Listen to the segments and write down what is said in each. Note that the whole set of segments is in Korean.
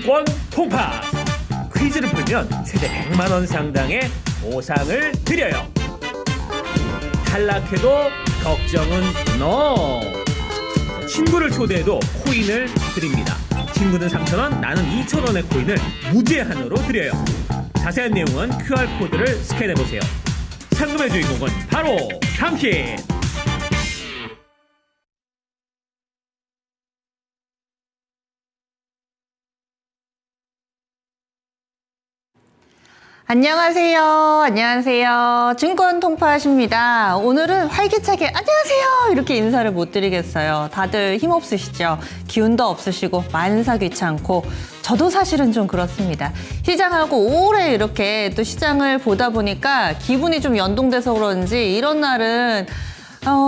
증권 통파. 퀴즈를 풀면 최대 100만 원 상당의 보상을 드려요. 탈락해도 걱정은 NO. 친구를 초대해도 코인을 드립니다. 친구는 3,000원, 나는 2,000원의 코인을 무제한으로 드려요. 자세한 내용은 QR코드를 스캔해보세요. 상금의 주인공은 바로 당신! 안녕하세요. 안녕하세요. 증권 통파하십니다. 오늘은 활기차게 안녕하세요 이렇게 인사를 못 드리겠어요. 다들 힘없으시죠? 기운도 없으시고 만사 귀찮고 저도 사실은 좀 그렇습니다. 시장하고 오래 이렇게 또 시장을 보다 보니까 기분이 좀 연동돼서 그런지 이런 날은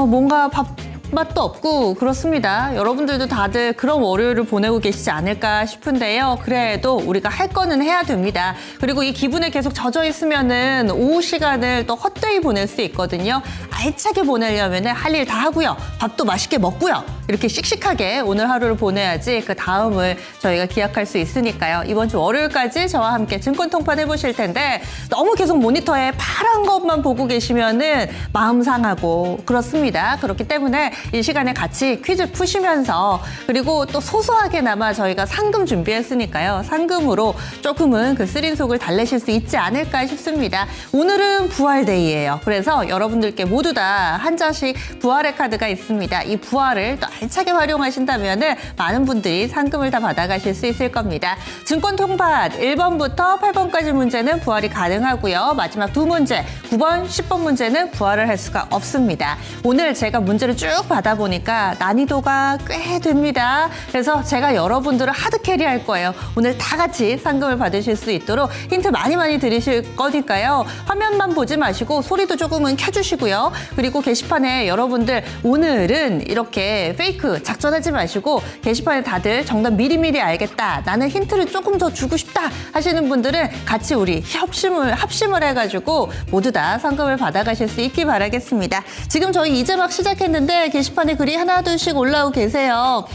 뭔가 밥맛도 없고 그렇습니다. 여러분들도 다들 그런 월요일을 보내고 계시지 않을까 싶은데요. 그래도 우리가 할 거는 해야 됩니다. 그리고 이 기분에 계속 젖어 있으면은 오후 시간을 또 헛되이 보낼 수 있거든요. 알차게 보내려면 할 일 다 하고요. 밥도 맛있게 먹고요. 이렇게 씩씩하게 오늘 하루를 보내야지 그 다음을 저희가 기약할 수 있으니까요. 이번 주 월요일까지 저와 함께 증권 통파 해보실 텐데 너무 계속 모니터에 파란 것만 보고 계시면은 마음 상하고 그렇습니다. 그렇기 때문에 이 시간에 같이 퀴즈 푸시면서 그리고 또 소소하게나마 저희가 상금 준비했으니까요. 상금으로 조금은 그 쓰린 속을 달래실 수 있지 않을까 싶습니다. 오늘은 부활데이예요. 그래서 여러분들께 모두 다 한 장씩 부활의 카드가 있습니다. 이 부활을 또 알차게 활용하신다면 많은 분들이 상금을 다 받아가실 수 있을 겁니다. 증권 통파 1번부터 8번까지 문제는 부활이 가능하고요. 마지막 두 문제 9번, 10번 문제는 부활을 할 수가 없습니다. 오늘 제가 문제를 쭉 받아보니까 난이도가 꽤 됩니다. 그래서 제가 여러분들을 하드캐리 할 거예요. 오늘 다 같이 상금을 받으실 수 있도록 힌트 많이 드리실 거니까요. 화면만 보지 마시고 소리도 조금은 켜주시고요. 그리고 게시판에 여러분들 오늘은 이렇게 페이크 작전하지 마시고 게시판에 다들 정답 미리미리 알겠다. 나는 힌트를 조금 더 주고 싶다 하시는 분들은 같이 우리 합심을 해가지고 모두 다 상금을 받아가실 수 있기 바라겠습니다. 지금 저희 이제 막 시작했는데 게시판에 글이 하나 둘씩 올라오고 계세요.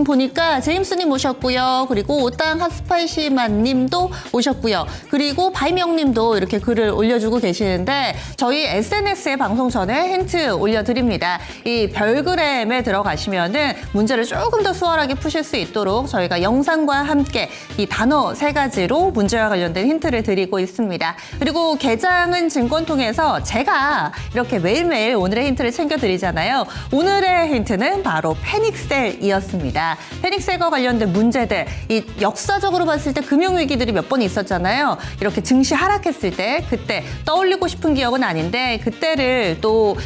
보니까 제임스님 오셨고요. 그리고 오땅 핫스파이시만 님도 오셨고요. 그리고 바이명 님도 이렇게 글을 올려주고 계시는데 저희 SNS에 방송 전에 힌트 올려드립니다. 이 별그램에 들어가시면은 문제를 조금 더 수월하게 푸실 수 있도록 저희가 영상과 함께 이 단어 3가지로 문제와 관련된 힌트를 드리고 있습니다. 그리고 개장은 증권통해서 제가 이렇게 매일매일 오늘의 힌트를 챙겨드리잖아요. 오늘의 힌트는 바로 패닉셀이었습니다. 패닉셀과 관련된 문제들, 이 역사적으로 봤을 때 금융위기들이 몇 번 있었잖아요. 이렇게 증시 하락했을 때 그때 떠올리고 싶은 기억은 아닌데 그때를 또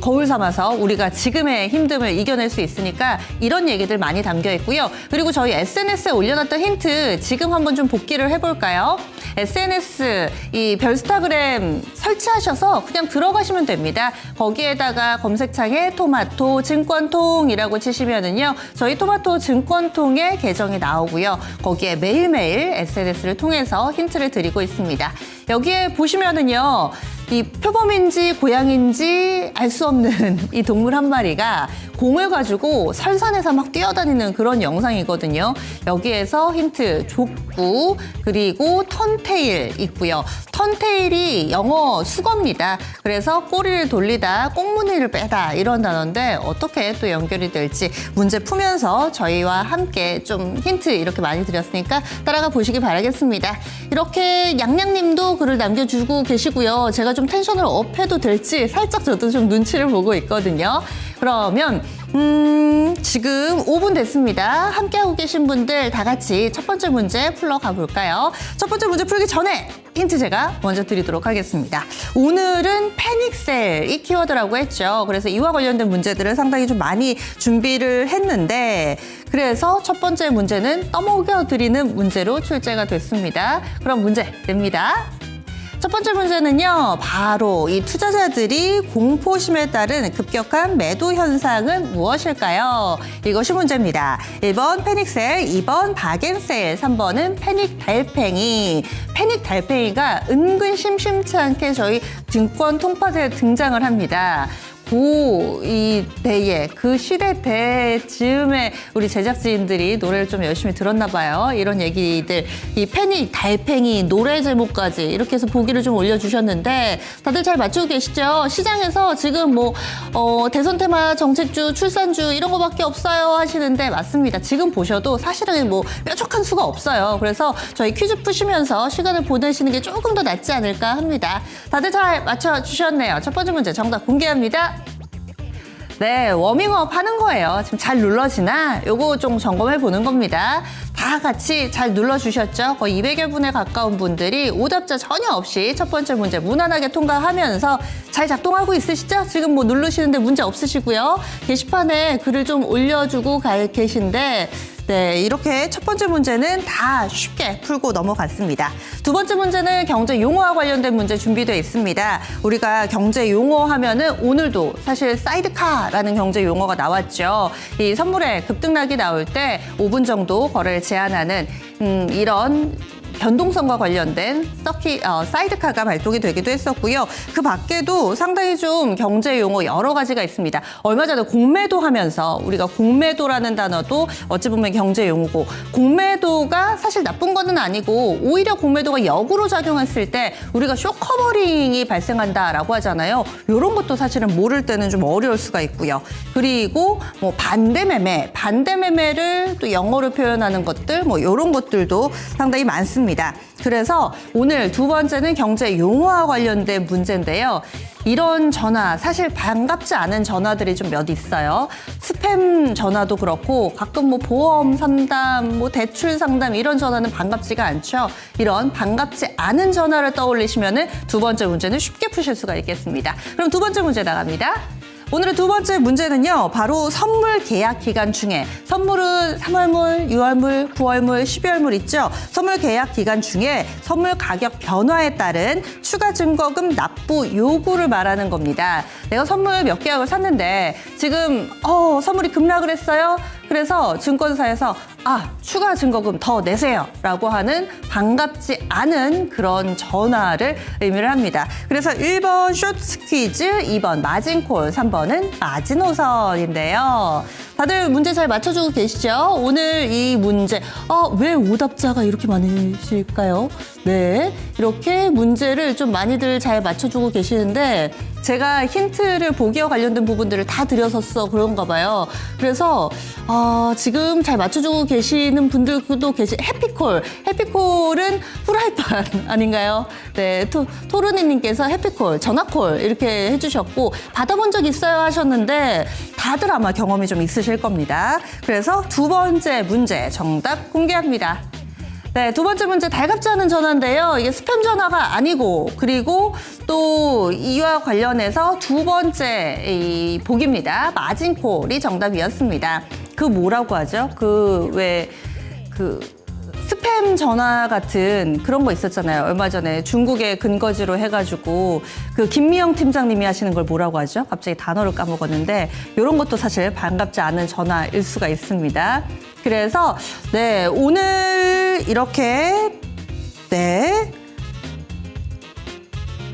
거울 삼아서 우리가 지금의 힘듦을 이겨낼 수 있으니까 이런 얘기들 많이 담겨 있고요. 그리고 저희 SNS에 올려놨던 힌트 지금 한번 좀 복기를 해볼까요? SNS 이 별스타그램 설치하셔서 그냥 들어가시면 됩니다. 거기에다가 검색창에 토마토 증권통이라고 치시면은요. 저희 토마토 증권통의 계정이 나오고요. 거기에 매일매일 SNS를 통해서 힌트를 드리고 있습니다. 여기에 보시면은요. 이 표범인지 고양인지 알 수 없는 이 동물 한 마리가 공을 가지고 설산에서 막 뛰어다니는 그런 영상이거든요. 여기에서 힌트 족구 그리고 턴테일 있고요. 턴테일이 영어 수거입니다. 그래서 꼬리를 돌리다 꽁무니를 빼다 이런 단어인데 어떻게 또 연결이 될지 문제 풀면서 저희와 함께 좀 힌트 이렇게 많이 드렸으니까 따라가 보시기 바라겠습니다. 이렇게 양양님도 글을 남겨주고 계시고요. 제가 좀 텐션을 업해도 될지 살짝 저도 좀 눈치를 보고 있거든요. 그러면 지금 5분 됐습니다. 함께하고 계신 분들 다 같이 첫 번째 문제 풀러 가볼까요? 첫 번째 문제 풀기 전에 힌트 제가 먼저 드리도록 하겠습니다. 오늘은 패닉셀 이 키워드라고 했죠. 그래서 이와 관련된 문제들을 상당히 좀 많이 준비를 했는데 그래서 첫 번째 문제는 떠먹여드리는 문제로 출제가 됐습니다. 그럼 문제 냅니다. 첫 번째 문제는요. 바로 이 투자자들이 공포심에 따른 급격한 매도 현상은 무엇일까요? 이것이 문제입니다. 1번 패닉셀, 2번 바겐셀, 3번은 패닉 달팽이. 패닉 달팽이가 은근 심심치 않게 저희 증권 통파대에 등장을 합니다. 이 대에 그 시대 대 즈음에 우리 제작진들이 노래를 좀 열심히 들었나 봐요. 이런 얘기들 이 팬이 달팽이 노래 제목까지 이렇게 해서 보기를 좀 올려주셨는데 다들 잘 맞추고 계시죠? 시장에서 지금 뭐 대선 테마 정책주 출산주 이런 거밖에 없어요 하시는데 맞습니다. 지금 보셔도 사실은 뭐 뾰족한 수가 없어요. 그래서 저희 퀴즈 푸시면서 시간을 보내시는 게 조금 더 낫지 않을까 합니다. 다들 잘 맞춰주셨네요. 첫 번째 문제 정답 공개합니다. 네, 워밍업 하는 거예요. 지금 잘 눌러지나? 요거 좀 점검해 보는 겁니다. 다 같이 잘 눌러주셨죠? 거의 200여 분에 가까운 분들이 오답자 전혀 없이 첫 번째 문제 무난하게 통과하면서 잘 작동하고 있으시죠? 지금 뭐 누르시는데 문제 없으시고요. 게시판에 글을 좀 올려주고 계신데 네, 이렇게 첫 번째 문제는 다 쉽게 풀고 넘어갔습니다. 두 번째 문제는 경제 용어와 관련된 문제 준비되어 있습니다. 우리가 경제 용어 하면은 오늘도 사실 사이드카라는 경제 용어가 나왔죠. 이 선물에 급등락이 나올 때 5분 정도 거래를 제한하는 이런 변동성과 관련된 사이드카가 발동이 되기도 했었고요. 그 밖에도 상당히 좀 경제 용어 여러 가지가 있습니다. 얼마 전에 공매도 하면서 우리가 공매도라는 단어도 어찌 보면 경제 용어고 공매도가 사실 나쁜 거는 아니고 오히려 공매도가 역으로 작용했을 때 우리가 쇼커버링이 발생한다라고 하잖아요. 이런 것도 사실은 모를 때는 좀 어려울 수가 있고요. 그리고 뭐 반대매매를 또 영어로 표현하는 것들 뭐 이런 것들도 상당히 많습니다. 그래서 오늘 두 번째는 경제 용어와 관련된 문제인데요. 이런 전화, 사실 반갑지 않은 전화들이 좀 몇 있어요. 스팸 전화도 그렇고 가끔 뭐 보험 상담, 뭐 대출 상담 이런 전화는 반갑지가 않죠. 이런 반갑지 않은 전화를 떠올리시면은 두 번째 문제는 쉽게 푸실 수가 있겠습니다. 그럼 두 번째 문제 나갑니다. 오늘의 두 번째 문제는요. 바로 선물 계약 기간 중에 선물은 3월물, 6월물, 9월물, 12월물 있죠. 선물 계약 기간 중에 선물 가격 변화에 따른 추가 증거금 납부 요구를 말하는 겁니다. 내가 선물 몇 계약을 샀는데 지금 선물이 급락을 했어요. 그래서 증권사에서 추가 증거금 더 내세요 라고 하는 반갑지 않은 그런 전화를 의미를 합니다. 그래서 1번 쇼트 퀴즈, 2번 마진콜, 3번은 마지노선인데요. 다들 문제 잘 맞춰주고 계시죠? 오늘 이 문제 왜 오답자가 이렇게 많으실까요? 네, 이렇게 문제를 좀 많이들 잘 맞춰주고 계시는데 제가 힌트를 보기와 관련된 부분들을 다 드려서 그런가 봐요. 그래서 지금 잘 맞춰주고 계시는 분들도 해피콜은 후라이팬 아닌가요? 네, 토르니님께서 해피콜, 전화콜 이렇게 해주셨고 받아본 적 있어요 하셨는데 다들 아마 경험이 좀 있으실 겁니다. 그래서 두 번째 문제 정답 공개합니다. 네, 두 번째 문제 달갑지 않은 전화인데요. 이게 스팸 전화가 아니고 그리고 또 이와 관련해서 두 번째 이 복입니다. 마진콜이 정답이었습니다. 그 뭐라고 하죠? 스팸 전화 같은 그런 거 있었잖아요. 얼마 전에 중국의 근거지로 해가지고 그 김미영 팀장님이 하시는 걸 뭐라고 하죠? 갑자기 단어를 까먹었는데 이런 것도 사실 반갑지 않은 전화일 수가 있습니다. 그래서 네, 오늘 이렇게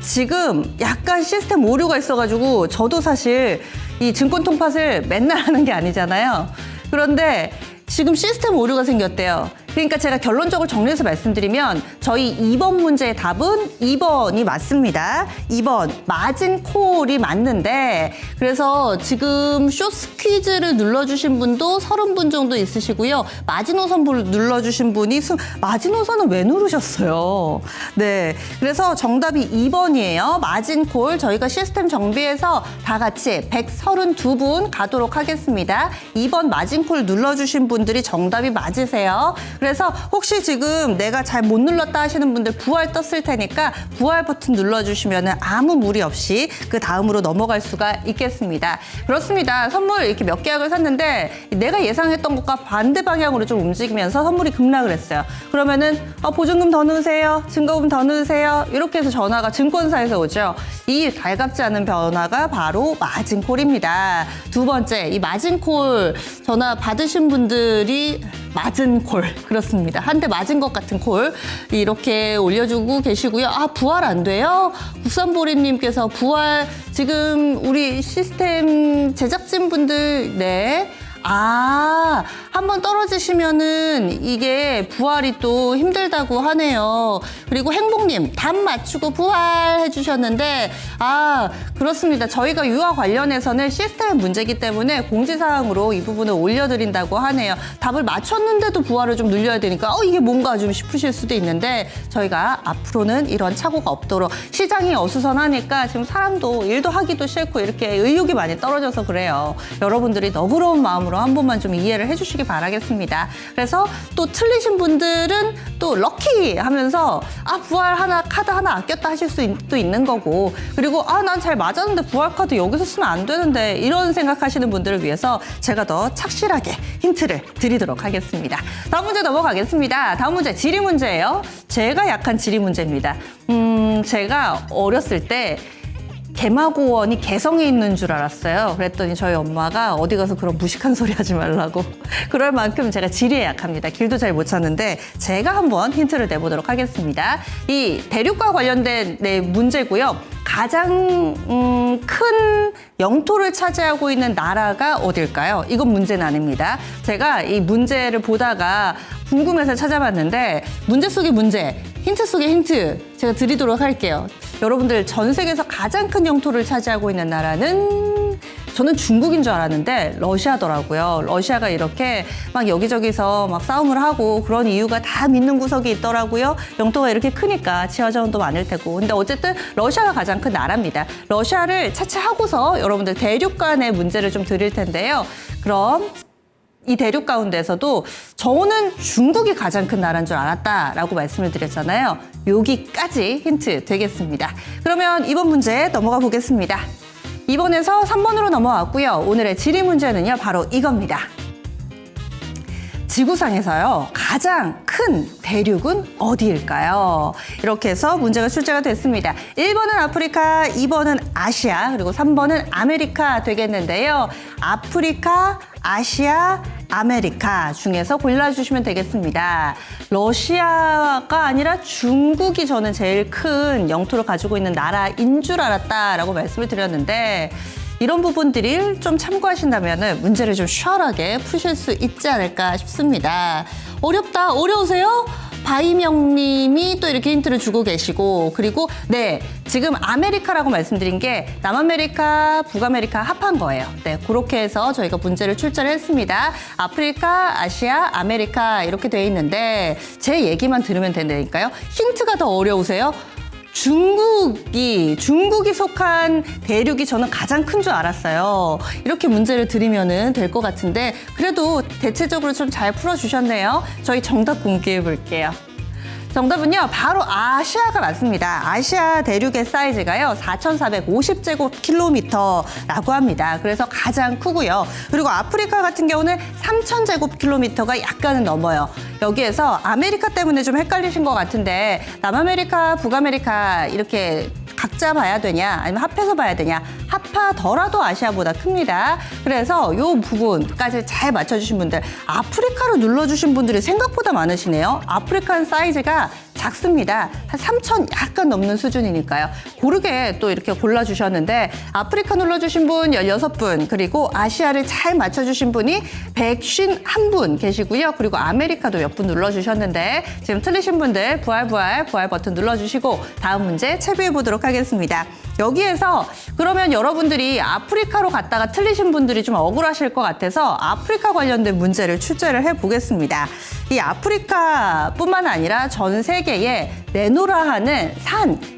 지금 약간 시스템 오류가 있어가지고 저도 사실 이 증권 통팟을 맨날 하는 게 아니잖아요. 그런데 지금 시스템 오류가 생겼대요. 그러니까 제가 결론적으로 정리해서 말씀드리면 저희 2번 문제의 답은 2번이 맞습니다. 2번 마진콜이 맞는데 그래서 지금 쇼스 퀴즈를 눌러주신 분도 30분 정도 있으시고요. 마지노선 눌러주신 분이 마지노선은 왜 누르셨어요? 네, 그래서 정답이 2번이에요. 마진콜 저희가 시스템 정비해서 다 같이 132분 가도록 하겠습니다. 2번 마진콜 눌러주신 분들이 정답이 맞으세요. 그래서 혹시 지금 내가 잘 못 눌렀다 하시는 분들 부활 떴을 테니까 부활 버튼 눌러주시면 아무 무리 없이 그 다음으로 넘어갈 수가 있겠습니다. 그렇습니다. 선물 이렇게 몇 계약을 샀는데 내가 예상했던 것과 반대 방향으로 좀 움직이면서 선물이 급락을 했어요. 그러면은 보증금 더 넣으세요. 증거금 더 넣으세요. 이렇게 해서 전화가 증권사에서 오죠. 이 달갑지 않은 변화가 바로 마진콜입니다. 두 번째, 이 마진콜 전화 받으신 분들이 맞은 콜. 그렇습니다. 한 대 맞은 것 같은 콜. 이렇게 올려주고 계시고요. 아, 부활 안 돼요? 국산보리님께서 부활, 지금 우리 시스템 제작진분들, 네. 아, 한번 떨어지시면은 이게 부활이 또 힘들다고 하네요. 그리고 행복님, 답 맞추고 부활해 주셨는데, 아, 그렇습니다. 저희가 유아 관련해서는 시스템 문제이기 때문에 공지사항으로 이 부분을 올려드린다고 하네요. 답을 맞췄는데도 부활을 좀 눌려야 되니까, 이게 뭔가 좀 싶으실 수도 있는데, 저희가 앞으로는 이런 착오가 없도록, 시장이 어수선하니까 지금 사람도 일도 하기도 싫고 이렇게 의욕이 많이 떨어져서 그래요. 여러분들이 너그러운 마음으로 한 번만 좀 이해를 해주시기 바라겠습니다. 그래서 또 틀리신 분들은 또 럭키 하면서 부활 하나, 카드 하나 아꼈다 하실 수도 있는 거고, 그리고 난 잘 맞았는데 부활 카드 여기서 쓰면 안 되는데 이런 생각하시는 분들을 위해서 제가 더 착실하게 힌트를 드리도록 하겠습니다. 다음 문제 넘어가겠습니다. 다음 문제 지리 문제예요. 제가 약한 지리 문제입니다. 제가 어렸을 때 개마고원이 개성에 있는 줄 알았어요. 그랬더니 저희 엄마가 어디 가서 그런 무식한 소리 하지 말라고. 그럴 만큼 제가 지리에 약합니다. 길도 잘 못 찾는데 제가 한번 힌트를 내보도록 하겠습니다. 이 대륙과 관련된 문제고요. 가장 큰 영토를 차지하고 있는 나라가 어딜까요? 이건 문제는 아닙니다. 제가 이 문제를 보다가 궁금해서 찾아봤는데 문제 속의 문제, 힌트 속의 힌트 제가 드리도록 할게요. 여러분들 전 세계에서 가장 큰 영토를 차지하고 있는 나라는 저는 중국인 줄 알았는데 러시아더라고요. 러시아가 이렇게 막 여기저기서 막 싸움을 하고 그런 이유가 다 믿는 구석이 있더라고요. 영토가 이렇게 크니까 치화자원도 많을 테고. 근데 어쨌든 러시아가 가장 큰 나라입니다. 러시아를 차치하고서 여러분들 대륙 간의 문제를 좀 드릴 텐데요. 그럼 이 대륙 가운데서도 저는 중국이 가장 큰 나라인 줄 알았다라고 말씀을 드렸잖아요. 여기까지 힌트 되겠습니다. 그러면 이번 문제 넘어가 보겠습니다. 2번에서 3번으로 넘어왔고요. 오늘의 지리 문제는요, 바로 이겁니다. 지구상에서요, 가장 큰 대륙은 어디일까요? 이렇게 해서 문제가 출제가 됐습니다. 1번은 아프리카, 2번은 아시아, 그리고 3번은 아메리카 되겠는데요. 아프리카, 아시아, 아메리카 중에서 골라주시면 되겠습니다. 러시아가 아니라 중국이 저는 제일 큰 영토를 가지고 있는 나라인 줄 알았다라고 말씀을 드렸는데, 이런 부분들을 좀 참고하신다면 문제를 좀 슈얼하게 푸실 수 있지 않을까 싶습니다. 어렵다, 어려우세요? 바이명님이 또 이렇게 힌트를 주고 계시고, 그리고 네, 지금 아메리카라고 말씀드린 게 남아메리카, 북아메리카 합한 거예요. 네, 그렇게 해서 저희가 문제를 출제를 했습니다. 아프리카, 아시아, 아메리카 이렇게 돼 있는데 제 얘기만 들으면 된다니까요. 힌트가 더 어려우세요? 중국이 속한 대륙이 저는 가장 큰 줄 알았어요. 이렇게 문제를 드리면 될 것 같은데 그래도 대체적으로 좀 잘 풀어주셨네요. 저희 정답 공개해 볼게요. 정답은요, 바로 아시아가 맞습니다. 아시아 대륙의 사이즈가요, 4,450제곱킬로미터라고 합니다. 그래서 가장 크고요. 그리고 아프리카 같은 경우는 3,000제곱킬로미터가 약간은 넘어요. 여기에서 아메리카 때문에 좀 헷갈리신 것 같은데 남아메리카, 북아메리카 이렇게 각자 봐야 되냐 아니면 합해서 봐야 되냐, 합하더라도 아시아보다 큽니다. 그래서 이 부분까지 잘 맞춰주신 분들, 아프리카로 눌러주신 분들이 생각보다 많으시네요. 아프리카는 사이즈가 작습니다. 한 3,000 약간 넘는 수준이니까요. 고르게 또 이렇게 골라주셨는데 아프리카 눌러주신 분 16분, 그리고 아시아를 잘 맞춰주신 분이 151분 계시고요. 그리고 아메리카도 몇 분 눌러주셨는데 지금 틀리신 분들 부활 버튼 눌러주시고 다음 문제 체비해 보도록 하겠습니다. 여기에서 그러면 여러분들이 아프리카로 갔다가 틀리신 분들이 좀 억울하실 것 같아서 아프리카 관련된 문제를 출제를 해보겠습니다. 이 아프리카뿐만 아니라 전 세계에 내노라 하는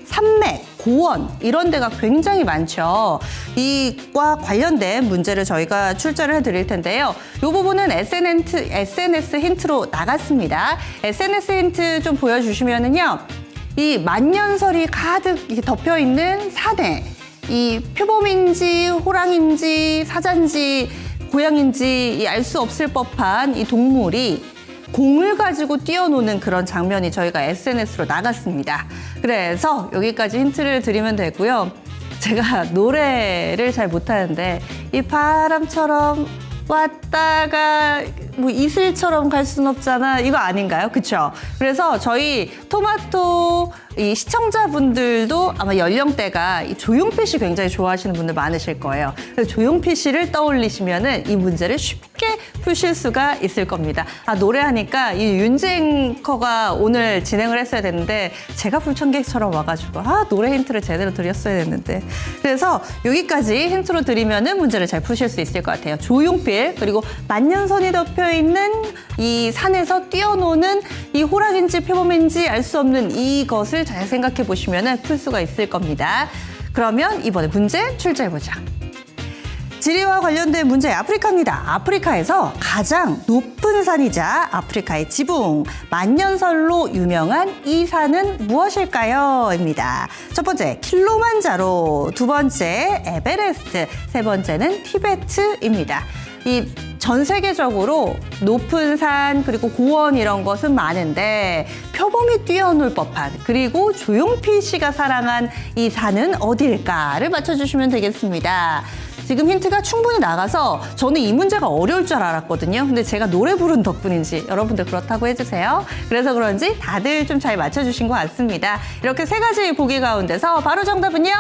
산맥, 고원 이런 데가 굉장히 많죠. 이과 관련된 문제를 저희가 출제를 해드릴 텐데요. 이 부분은 SNS 힌트로 나갔습니다. SNS 힌트 좀 보여주시면은요. 이 만년설이 가득 덮여 있는 산에 이 표범인지 호랑인지 사자인지 고양인지 알 수 없을 법한 이 동물이 공을 가지고 뛰어노는 그런 장면이 저희가 SNS로 나갔습니다. 그래서 여기까지 힌트를 드리면 되고요. 제가 노래를 잘 못하는데 이 바람처럼 왔다가 뭐 이슬처럼 갈 순 없잖아. 이거 아닌가요? 그쵸? 그래서 저희 토마토 이 시청자분들도 아마 연령대가 이 조용필 씨 굉장히 좋아하시는 분들 많으실 거예요. 그래서 조용필 씨를 떠올리시면은 이 문제를 쉽게 푸실 수가 있을 겁니다. 아, 노래하니까 이 윤재 앵커가 오늘 진행을 했어야 됐는데 제가 불청객처럼 와가지고 노래 힌트를 제대로 드렸어야 됐는데 그래서 여기까지 힌트로 드리면은 문제를 잘 푸실 수 있을 것 같아요. 조용필 그리고 만년선이 덮여 있는 이 산에서 뛰어노는 이 호랑인지 표범인지 알 수 없는 이것을 잘 생각해 보시면 풀 수가 있을 겁니다. 그러면 이번에 문제 출제해보자. 지리와 관련된 문제 아프리카입니다. 아프리카에서 가장 높은 산이자 아프리카의 지붕, 만년설로 유명한 이 산은 무엇일까요? 입니다. 첫 번째 킬로만자로, 두 번째 에베레스트, 세 번째는 티베트입니다. 이 전 세계적으로 높은 산 그리고 고원 이런 것은 많은데 표범이 뛰어놀 법한 그리고 조용필 씨가 사랑한 이 산은 어디일까를 맞춰주시면 되겠습니다. 지금 힌트가 충분히 나가서 저는 이 문제가 어려울 줄 알았거든요. 근데 제가 노래 부른 덕분인지 여러분들 그렇다고 해주세요. 그래서 그런지 다들 좀 잘 맞춰주신 것 같습니다. 이렇게 세 가지 보기 가운데서 바로 정답은요?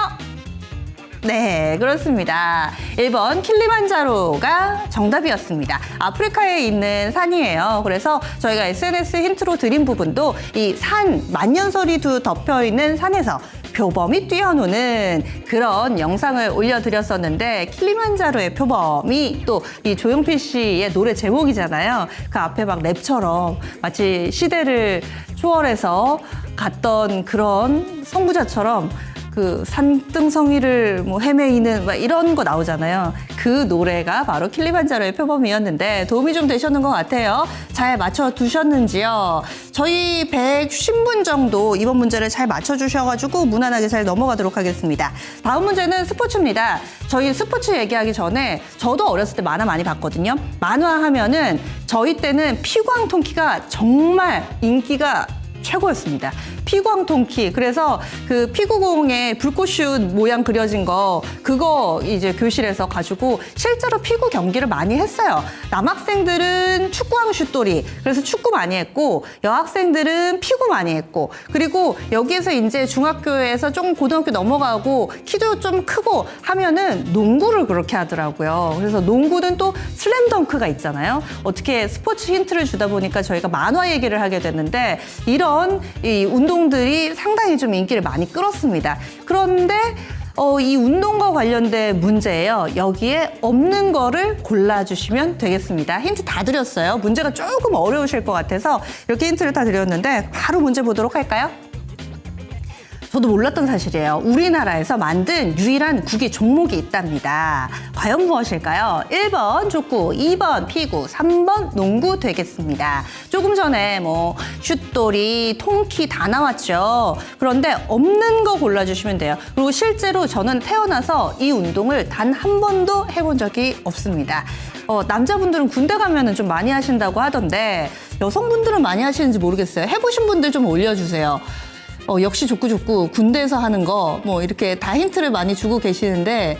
네, 그렇습니다. 1번 킬리만자로가 정답이었습니다. 아프리카에 있는 산이에요. 그래서 저희가 SNS 힌트로 드린 부분도 이 산, 만년설이 덮여 있는 산에서 표범이 뛰어노는 그런 영상을 올려드렸었는데 킬리만자로의 표범이 또 이 조용필 씨의 노래 제목이잖아요. 그 앞에 막 랩처럼 마치 시대를 초월해서 갔던 그런 선구자처럼 그 산등성이를 뭐 헤매이는 막 이런 거 나오잖아요. 그 노래가 바로 킬리만자로의 표범이었는데 도움이 좀 되셨는 것 같아요. 잘 맞춰두셨는지요? 저희 150분 정도 이번 문제를 잘 맞춰주셔가지고 무난하게 잘 넘어가도록 하겠습니다. 다음 문제는 스포츠입니다. 저희 스포츠 얘기하기 전에 저도 어렸을 때 만화 많이 봤거든요. 만화 하면은 저희 때는 피광통키가 정말 인기가 최고였습니다. 피광통키. 그래서 그 피구공에 불꽃슛 모양 그려진 거 그거 이제 교실에서 가지고 실제로 피구 경기를 많이 했어요. 남학생들은 축구왕 슛돌이 그래서 축구 많이 했고 여학생들은 피구 많이 했고 그리고 여기에서 이제 중학교에서 좀 고등학교 넘어가고 키도 좀 크고 하면은 농구를 그렇게 하더라고요. 그래서 농구는 또 슬램덩크가 있잖아요. 어떻게 스포츠 힌트를 주다 보니까 저희가 만화 얘기를 하게 됐는데 이런 이 운동들이 상당히 좀 인기를 많이 끌었습니다. 그런데 이 운동과 관련된 문제예요. 여기에 없는 거를 골라주시면 되겠습니다. 힌트 다 드렸어요. 문제가 조금 어려우실 것 같아서 이렇게 힌트를 다 드렸는데 바로 문제 보도록 할까요? 저도 몰랐던 사실이에요. 우리나라에서 만든 유일한 구기 종목이 있답니다. 과연 무엇일까요? 1번 족구, 2번 피구, 3번 농구 되겠습니다. 조금 전에 뭐 슛돌이, 통키 다 나왔죠. 그런데 없는 거 골라주시면 돼요. 그리고 실제로 저는 태어나서 이 운동을 단 한 번도 해본 적이 없습니다. 남자분들은 군대 가면은 좀 많이 하신다고 하던데 여성분들은 많이 하시는지 모르겠어요. 해보신 분들 좀 올려주세요. 역시 족구 군대에서 하는 거 뭐 이렇게 다 힌트를 많이 주고 계시는데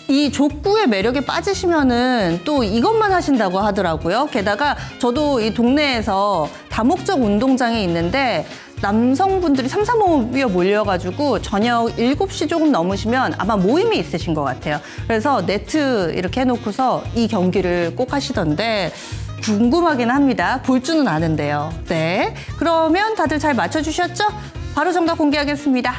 이 족구의 매력에 빠지시면은 또 이것만 하신다고 하더라고요. 게다가 저도 이 동네에서 다목적 운동장에 있는데 남성분들이 3, 4, 5여 몰려가지고 저녁 7시 조금 넘으시면 아마 모임이 있으신 것 같아요. 그래서 네트 이렇게 해놓고서 이 경기를 꼭 하시던데 궁금하긴 합니다. 볼 줄은 아는데요. 네, 그러면 다들 잘 맞춰주셨죠? 바로 정답 공개하겠습니다.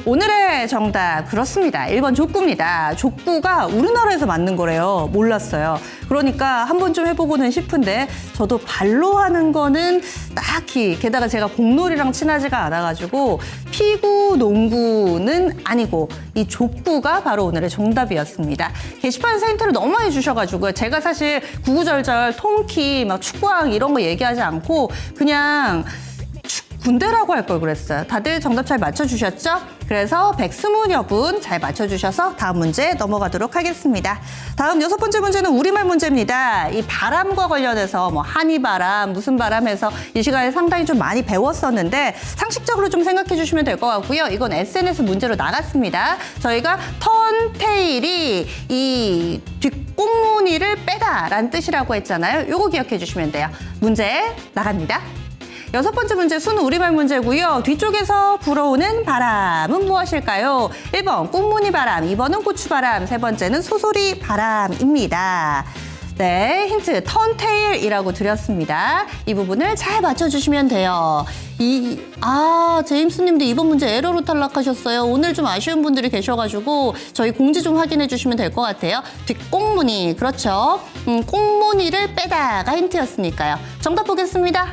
오늘의 정답 그렇습니다. 1번 족구입니다. 족구가 우리나라에서 만든 거래요. 몰랐어요. 그러니까 한번 좀 해보고는 싶은데 저도 발로 하는 거는 딱히 게다가 제가 공놀이랑 친하지가 않아가지고 피구, 농구는 아니고 이 족구가 바로 오늘의 정답이었습니다. 게시판에서 힌트를 너무 많이 주셔가지고 제가 사실 구구절절 통키, 막 축구왕 이런 거 얘기하지 않고 그냥 군대라고 할 걸 그랬어요. 다들 정답 잘 맞춰주셨죠? 그래서 120여 분 잘 맞춰주셔서 다음 문제 넘어가도록 하겠습니다. 다음 6번째 문제는 우리말 문제입니다. 이 바람과 관련해서 뭐 한이바람, 무슨 바람 해서 이 시간에 상당히 좀 많이 배웠었는데 상식적으로 좀 생각해 주시면 될 것 같고요. 이건 SNS 문제로 나갔습니다. 저희가 턴, 테일이 이 꽁무니를 빼다라는 뜻이라고 했잖아요. 요거 기억해 주시면 돼요. 문제 나갑니다. 6번째 문제 순 우리말 문제고요. 뒤쪽에서 불어오는 바람은 무엇일까요? 1번 꽁무니 바람, 2번은 고추바람, 3번째는 소소리 바람입니다. 네, 힌트 턴테일이라고 드렸습니다. 이 부분을 잘 맞춰주시면 돼요. 제임스님도 이번 문제 에러로 탈락하셨어요. 오늘 좀 아쉬운 분들이 계셔가지고 저희 공지 좀 확인해 주시면 될 것 같아요. 뒷꽁무니, 그렇죠. 꽁무니를 빼다가 힌트였으니까요. 정답 보겠습니다.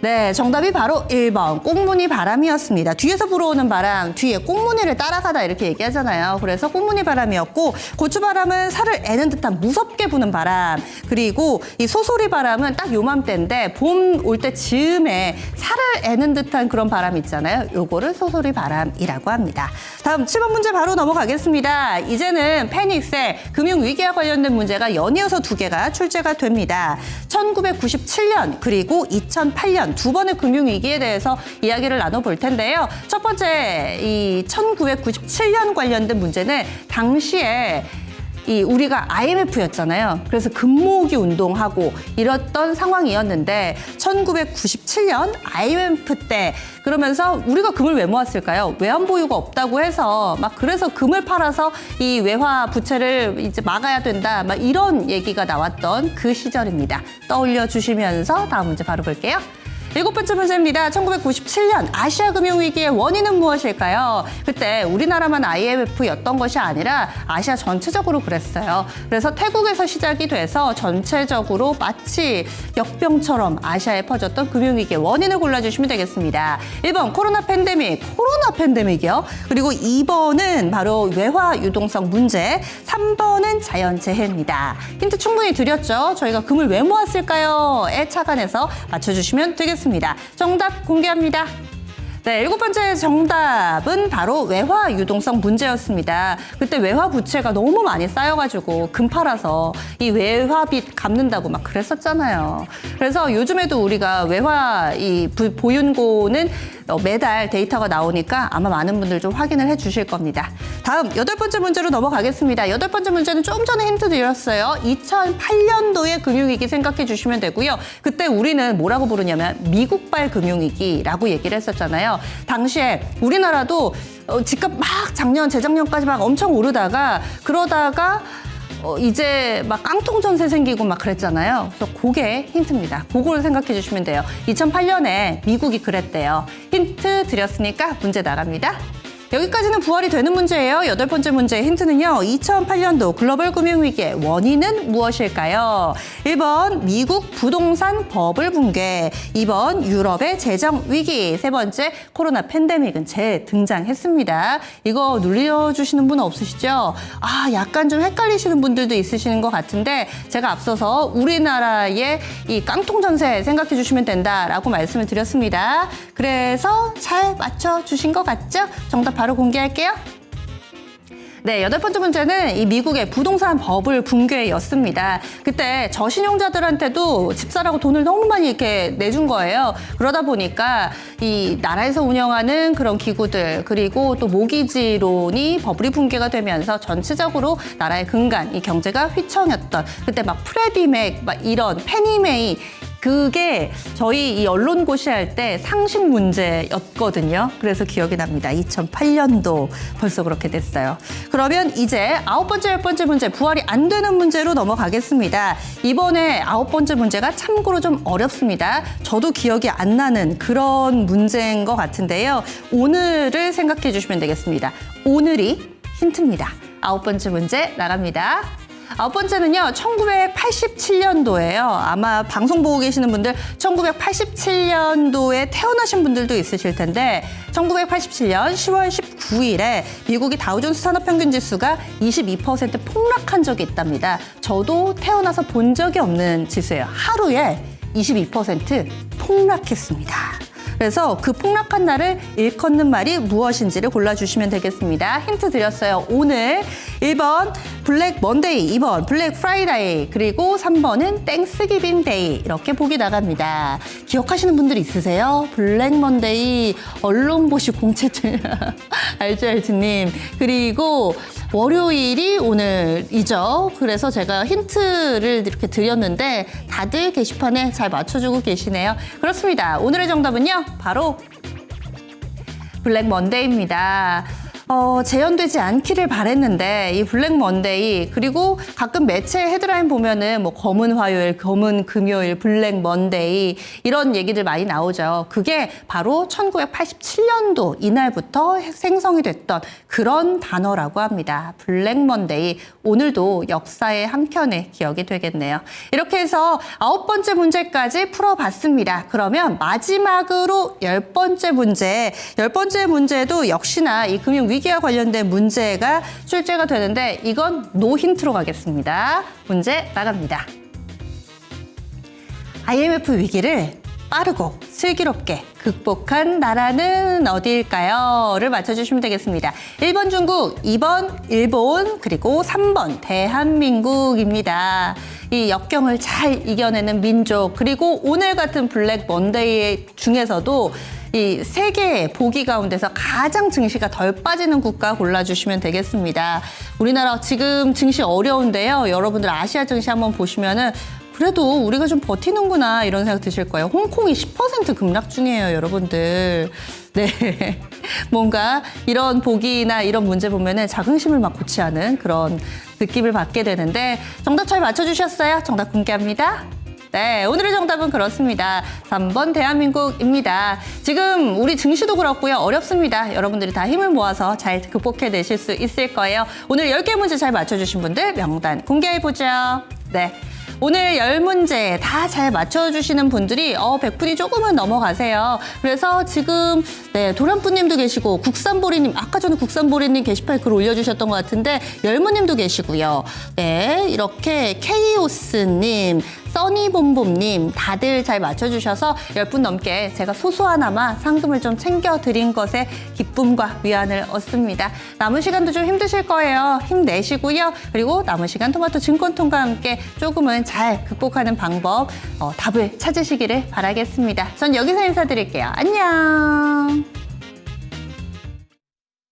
네, 정답이 바로 1번 꽁무니 바람이었습니다. 뒤에서 불어오는 바람, 뒤에 꽁무니를 따라가다 이렇게 얘기하잖아요. 그래서 꽁무니 바람이었고 고추바람은 살을 애는 듯한 무섭게 부는 바람, 그리고 이 소소리 바람은 딱 요맘때인데 봄 올 때 즈음에 살을 애는 듯한 그런 바람 있잖아요. 요거를 소소리 바람이라고 합니다. 다음 7번 문제 바로 넘어가겠습니다. 이제는 패닉셀, 금융위기와 관련된 문제가 연이어서 2개가 출제가 됩니다. 1997년 그리고 2008년 두 번의 금융위기에 대해서 이야기를 나눠볼 텐데요. 첫 번째, 이 1997년 관련된 문제는 당시에 우리가 IMF였잖아요. 그래서 금모으기 운동하고 이랬던 상황이었는데 1997년 IMF 때 그러면서 우리가 금을 왜 모았을까요? 외환 보유가 없다고 해서 그래서 금을 팔아서 이 외화 부채를 이제 막아야 된다. 이런 얘기가 나왔던 그 시절입니다. 떠올려 주시면서 다음 문제 바로 볼게요. 7번째 문제입니다. 1997년 아시아 금융위기의 원인은 무엇일까요? 그때 우리나라만 IMF였던 것이 아니라 아시아 전체적으로 그랬어요. 그래서 태국에서 시작이 돼서 전체적으로 마치 역병처럼 아시아에 퍼졌던 금융위기의 원인을 골라주시면 되겠습니다. 1번 코로나 팬데믹이요. 그리고 2번은 바로 외화 유동성 문제, 3번은 자연재해입니다. 힌트 충분히 드렸죠? 저희가 금을 왜 모았을까요?에 착안해서 맞춰주시면 되겠습니다. 정답 공개합니다. 네, 7번째 정답은 바로 외화 유동성 문제였습니다. 그때 외화 부채가 너무 많이 쌓여가지고 금 팔아서 이 외화빚 갚는다고 그랬었잖아요. 그래서 요즘에도 우리가 외화 보윤고는 매달 데이터가 나오니까 아마 많은 분들 좀 확인을 해 주실 겁니다. 다음 8번째 문제로 넘어가겠습니다. 8번째 문제는 좀 전에 힌트 드렸어요. 2008년도의 금융위기 생각해 주시면 되고요. 그때 우리는 뭐라고 부르냐면 미국발 금융위기라고 얘기를 했었잖아요. 당시에 우리나라도 집값 작년, 재작년까지 엄청 오르다가 그러다가 이제 깡통 전세 생기고 그랬잖아요. 그래서 그게 힌트입니다. 그걸 생각해 주시면 돼요. 2008년에 미국이 그랬대요. 힌트 드렸으니까 문제 나갑니다. 여기까지는 부활이 되는 문제예요. 8번째 문제의 힌트는요. 2008년도 글로벌 금융위기의 원인은 무엇일까요? 1번 미국 부동산 버블 붕괴, 2번 유럽의 재정 위기, 3번째 코로나 팬데믹은 재등장했습니다. 이거 눌려주시는 분 없으시죠? 약간 좀 헷갈리시는 분들도 있으시는 것 같은데 제가 앞서서 우리나라의 이 깡통 전세 생각해 주시면 된다라고 말씀을 드렸습니다. 그래서 잘 맞춰주신 것 같죠? 정답 바로 공개할게요. 네, 8번째 문제는 이 미국의 부동산 버블 붕괴였습니다. 그때 저신용자들한테도 집 사라고 돈을 너무 많이 이렇게 내준 거예요. 그러다 보니까 이 나라에서 운영하는 그런 기구들 그리고 또 모기지론이 버블이 붕괴가 되면서 전체적으로 나라의 근간, 이 경제가 휘청였던 그때 프레디맥 이런 페니메이 그게 저희 이 언론 고시할 때 상식 문제였거든요. 그래서 기억이 납니다. 2008년도 벌써 그렇게 됐어요. 그러면 이제 9번째, 10번째 문제 부활이 안 되는 문제로 넘어가겠습니다. 이번에 9번째 문제가 참고로 좀 어렵습니다. 저도 기억이 안 나는 그런 문제인 것 같은데요. 오늘을 생각해 주시면 되겠습니다. 오늘이 힌트입니다. 9번째 문제 나갑니다. 9번째는요, 1987년도예요. 아마 방송 보고 계시는 분들 1987년도에 태어나신 분들도 있으실 텐데 1987년 10월 19일에 미국의 다우존스 산업평균지수가 22% 폭락한 적이 있답니다. 저도 태어나서 본 적이 없는 지수예요. 하루에 22% 폭락했습니다. 그래서 그 폭락한 날을 일컫는 말이 무엇인지를 골라주시면 되겠습니다. 힌트 드렸어요. 오늘 1번 블랙 먼데이, 2번 블랙 프라이데이, 그리고 3번은 땡스기빙 데이 이렇게 보기 나갑니다. 기억하시는 분들 있으세요? 블랙 먼데이 언론 보시 공채점 알죠, 알지님. 그리고 월요일이 오늘이죠. 그래서 제가 힌트를 이렇게 드렸는데 다들 게시판에 잘 맞춰주고 계시네요. 그렇습니다. 오늘의 정답은요. 바로 블랙 먼데이입니다. 재현되지 않기를 바랬는데 이 블랙 먼데이 그리고 가끔 매체 헤드라인 보면은 뭐 검은 화요일, 검은 금요일, 블랙 먼데이 이런 얘기들 많이 나오죠. 그게 바로 1987년도 이날부터 생성이 됐던 그런 단어라고 합니다. 블랙 먼데이. 오늘도 역사의 한편에 기억이 되겠네요. 이렇게 해서 9번째 문제까지 풀어봤습니다. 그러면 마지막으로 10번째 문제. 10번째 문제도 역시나 이 금융위기와 관련된 문제가 출제가 되는데 이건 노 힌트로 가겠습니다. 문제 나갑니다. IMF 위기를 빠르고 슬기롭게 극복한 나라는 어디일까요? 를 맞춰주시면 되겠습니다. 1번 중국, 2번 일본, 그리고 3번 대한민국입니다. 이 역경을 잘 이겨내는 민족, 그리고 오늘 같은 블랙 먼데이 중에서도 이 세계의 보기 가운데서 가장 증시가 덜 빠지는 국가 골라주시면 되겠습니다. 우리나라 지금 증시 어려운데요. 여러분들 아시아 증시 한번 보시면은 그래도 우리가 좀 버티는구나 이런 생각 드실 거예요. 홍콩이 10% 급락 중이에요, 여러분들. 네. 뭔가 이런 보기나 이런 문제 보면은 자긍심을 막 고취하는 그런 느낌을 받게 되는데 정답 잘 맞춰주셨어요? 정답 공개합니다. 네, 오늘의 정답은 그렇습니다. 3번 대한민국입니다. 지금 우리 증시도 그렇고요. 어렵습니다. 여러분들이 다 힘을 모아서 잘 극복해내실 수 있을 거예요. 오늘 10개 문제 잘 맞춰주신 분들 명단 공개해보죠. 네. 오늘 10문제 다 잘 맞춰주시는 분들이 100분이 조금은 넘어가세요. 그래서 지금 도란뿌님도 계시고 국산보리님, 아까 전에 국산보리님 게시판에 글 올려주셨던 것 같은데 열무님도 계시고요. 네, 이렇게 케이오스님, 써니봄봄님 다들 잘 맞춰주셔서 10분 넘게 제가 소소하나마 상금을 좀 챙겨드린 것에 기쁨과 위안을 얻습니다. 남은 시간도 좀 힘드실 거예요. 힘내시고요. 그리고 남은 시간 토마토 증권통과 함께 조금은 잘 극복하는 방법 답을 찾으시기를 바라겠습니다. 전 여기서 인사드릴게요. 안녕.